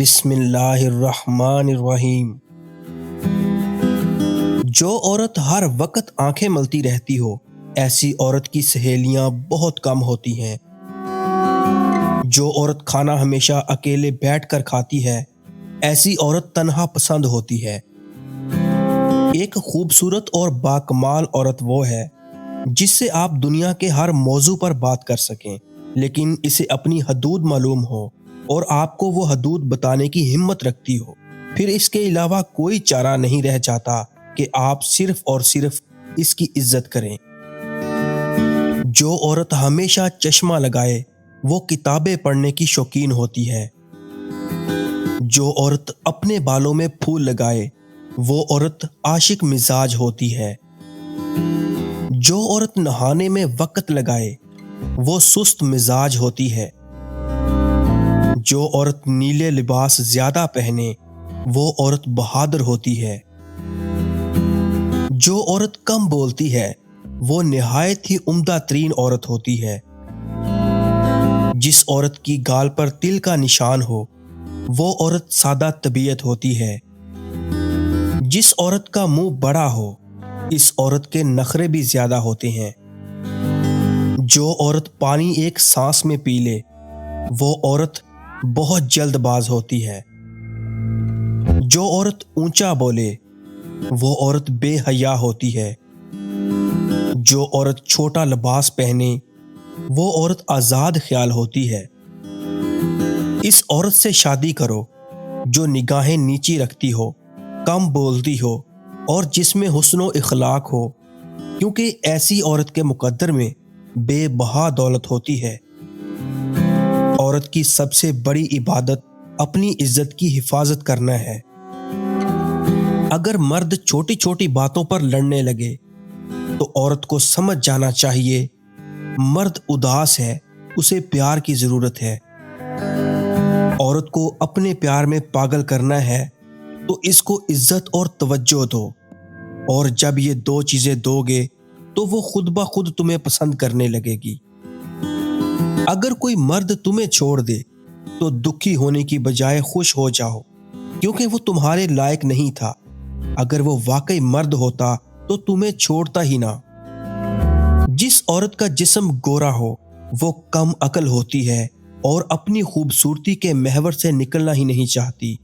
بسم اللہ الرحمن الرحیم۔ جو عورت ہر وقت آنکھیں ملتی رہتی ہو، ایسی عورت کی سہیلیاں بہت کم ہوتی ہیں۔ جو عورت کھانا ہمیشہ اکیلے بیٹھ کر کھاتی ہے، ایسی عورت تنہا پسند ہوتی ہے۔ ایک خوبصورت اور باکمال عورت وہ ہے جس سے آپ دنیا کے ہر موضوع پر بات کر سکیں، لیکن اسے اپنی حدود معلوم ہو اور آپ کو وہ حدود بتانے کی ہمت رکھتی ہو۔ پھر اس کے علاوہ کوئی چارہ نہیں رہ جاتا کہ آپ صرف اور صرف اس کی عزت کریں۔ جو عورت ہمیشہ چشمہ لگائے وہ کتابیں پڑھنے کی شوقین ہوتی ہے۔ جو عورت اپنے بالوں میں پھول لگائے وہ عورت عاشق مزاج ہوتی ہے۔ جو عورت نہانے میں وقت لگائے وہ سست مزاج ہوتی ہے۔ جو عورت نیلے لباس زیادہ پہنے وہ عورت بہادر ہوتی ہے۔ جو عورت کم بولتی ہے وہ نہایت ہی عمدہ ترین عورت ہوتی ہے۔ جس عورت کی گال پر تل کا نشان ہو وہ عورت سادہ طبیعت ہوتی ہے۔ جس عورت کا منہ بڑا ہو اس عورت کے نخرے بھی زیادہ ہوتے ہیں۔ جو عورت پانی ایک سانس میں پی لے وہ عورت بہت جلد باز ہوتی ہے۔ جو عورت اونچا بولے وہ عورت بے حیا ہوتی ہے۔ جو عورت چھوٹا لباس پہنے وہ عورت آزاد خیال ہوتی ہے۔ اس عورت سے شادی کرو جو نگاہیں نیچی رکھتی ہو، کم بولتی ہو اور جس میں حسن و اخلاق ہو، کیونکہ ایسی عورت کے مقدر میں بے بہا دولت ہوتی ہے۔ عورت کی سب سے بڑی عبادت اپنی عزت کی حفاظت کرنا ہے۔ اگر مرد چھوٹی چھوٹی باتوں پر لڑنے لگے تو عورت کو سمجھ جانا چاہیے مرد اداس ہے، اسے پیار کی ضرورت ہے۔ عورت کو اپنے پیار میں پاگل کرنا ہے تو اس کو عزت اور توجہ دو، اور جب یہ دو چیزیں دو گے تو وہ خود بخود تمہیں پسند کرنے لگے گی۔ اگر کوئی مرد تمہیں چھوڑ دے تو دکھی ہونے کی بجائے خوش ہو جاؤ، کیونکہ وہ تمہارے لائق نہیں تھا۔ اگر وہ واقعی مرد ہوتا تو تمہیں چھوڑتا ہی نہ۔ جس عورت کا جسم گورا ہو وہ کم عقل ہوتی ہے اور اپنی خوبصورتی کے محور سے نکلنا ہی نہیں چاہتی۔